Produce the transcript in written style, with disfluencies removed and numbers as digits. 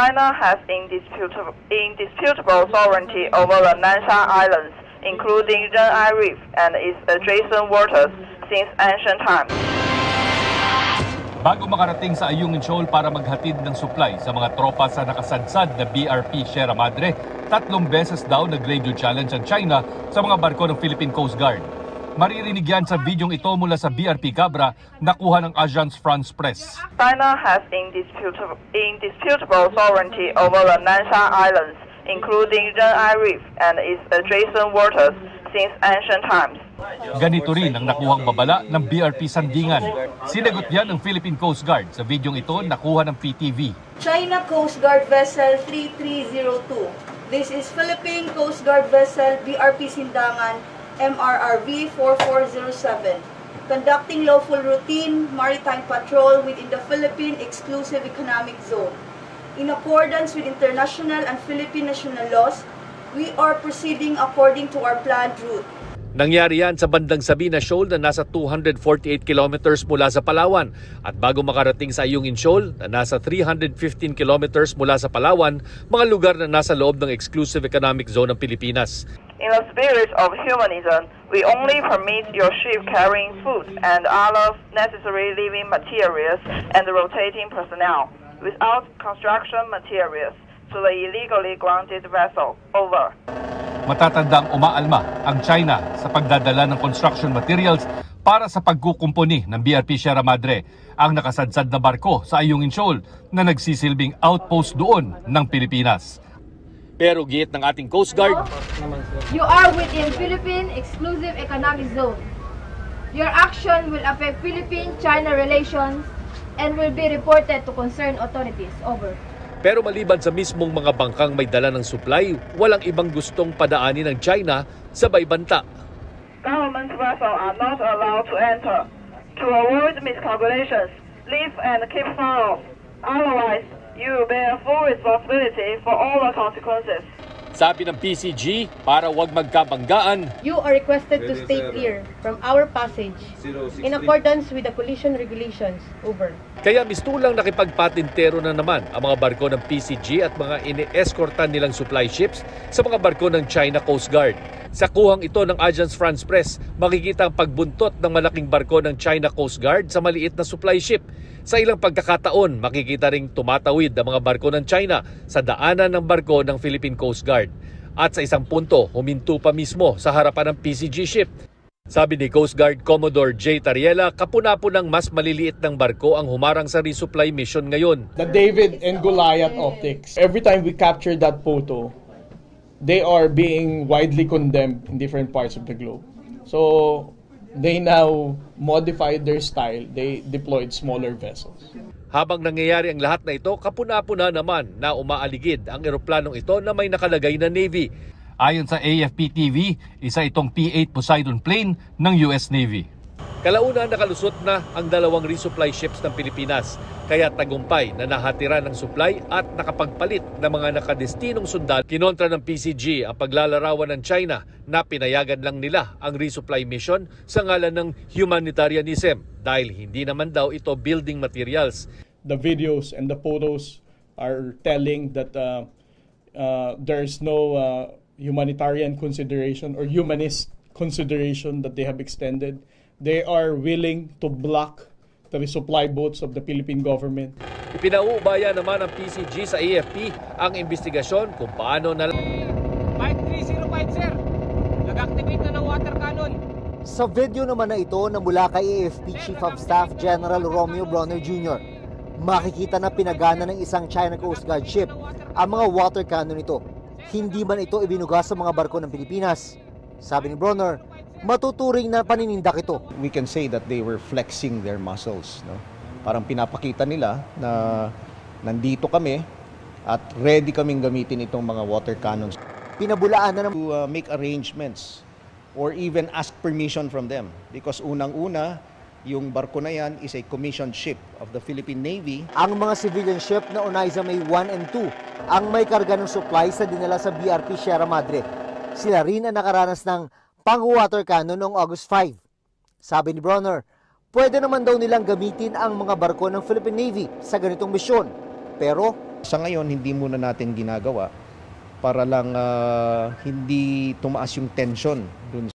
China has indisputable sovereignty over the Nanshan Islands, including Ren'ai Reef and its adjacent waters, since ancient times. Bago makarating sa Ayungin Shoal para maghatid ng supply sa mga tropa sa nakasadsad na BRP Sierra Madre, 3 beses daw nag-radio challenge ang China sa mga barko ng Philippine Coast Guard. Maririnig yan sa videong ito mula sa BRP Cabra, nakuha ng Agence France Presse. China has indisputable sovereignty over the Nanshan Islands, including Ren'ai Reef and its adjacent waters, since ancient times. Ganito rin ang nakuhang babala ng BRP Sandingan. Sinagot yan ng Philippine Coast Guard sa videong ito nakuha ng PTV. China Coast Guard Vessel 3302. This is Philippine Coast Guard Vessel BRP Sindangan MRRV 4407. Conducting lawful routine maritime patrol within the Philippine Exclusive Economic Zone. In accordance with international and Philippine national laws, we are proceeding according to our planned route. Nangyari yan sa bandang Sabina Shoal na nasa 248 kilometers mula sa Palawan at bago makarating sa Ayungin Shoal na nasa 315 kilometers mula sa Palawan, mga lugar na nasa loob ng Exclusive Economic Zone ng Pilipinas. In the spirit of humanism, we only permit your ship carrying food and other necessary living materials and rotating personnel without construction materials to the illegally grounded vessel. Over. Matatandang umaalma ang China sa pagdadala ng construction materials para sa pagkukumpuni ng BRP Sierra Madre, ang nakasadsad na barko sa Ayungin Shoal na nagsisilbing outpost doon ng Pilipinas. Pero giit ng ating Coast Guard, you are within Philippine Exclusive Economic Zone. Your action will affect Philippine-China relations and will be reported to concerned authorities. Over. Pero maliban sa mismong mga bangkang may dala ng supply, walang ibang gustong padaanin ng China sa baybanta. Government vessels are not allowed to enter. To avoid miscalculations, leave and keep far off. Otherwise, you bear full responsibility for all the consequences. Sabi ng PCG, para wag magkabanggaan, you are requested to stay clear from our passage in accordance with the collision regulations. Over. Kaya mistulang nakipagpatintero na naman ang mga barko ng PCG at mga ini-escortan nilang supply ships sa mga barko ng China Coast Guard. Sa kuhang ito ng Agence France Presse, makikita ang pagbuntot ng malaking barko ng China Coast Guard sa maliit na supply ship. Sa ilang pagkakataon, makikita ring tumatawid ang mga barko ng China sa daanan ng barko ng Philippine Coast Guard. At sa isang punto, huminto pa mismo sa harapan ng PCG ship. Sabi ni Coast Guard Commodore J. Tariela, kapuna-po ng mas maliliit ng barko ang humarang sa resupply mission ngayon. The David and Goliath optics. Every time we capture that photo, they are being widely condemned in different parts of the globe. So they now modified their style. They deployed smaller vessels. Habang nangyayari ang lahat na ito, kapuna-puna naman na umaaligid ang eroplanong ito na may nakalagay na Navy. Ayon sa AFP-TV, isa itong P-8 Poseidon plane ng US Navy. Kalaunan nakalusot na ang 2 resupply ships ng Pilipinas, kaya tagumpay na nahatiran ng supply at nakapagpalit ng mga nakadestinong sundalo. Kinontra ng PCG ang paglalarawan ng China na pinayagan lang nila ang resupply mission sa ngalan ng humanitarianism dahil hindi naman daw ito building materials. The videos and the photos are telling that there's no humanitarian consideration or humanist consideration that they have extended. They are willing to block the resupply boats of the Philippine government. Ipinauubaya naman ng PCG sa AFP ang investigasyon kung paano na... Mike 305 sir, nag-activate na ng water cannon. Sa video naman na ito na mula kay AFP Chief of Staff General Romeo Bronner Jr., makikita na pinagana ng isang China Coast Guard ship ang mga water cannon ito. Hindi man ito ibinuga sa mga barko ng Pilipinas. Sabi ni Bronner, matuturing na paninindak ito. We can say that they were flexing their muscles. No? Parang pinapakita nila na nandito kami at ready kaming gamitin itong mga water cannons. Pinabulaan na to make arrangements or even ask permission from them. Because unang-una, yung barko na yan is a commissioned ship of the Philippine Navy. Ang mga civilian ship na Onaiza May 1 and 2 ang may karga ng supply sa dinala sa BRP Sierra Madre. Sila rin ang nakaranas ng pang-water cannon noong August 5. Sabi ni Bronner, pwede naman daw nilang gamitin ang mga barko ng Philippine Navy sa ganitong misyon. Pero Sa ngayon, hindi muna natin ginagawa para lang hindi tumaas yung tension dun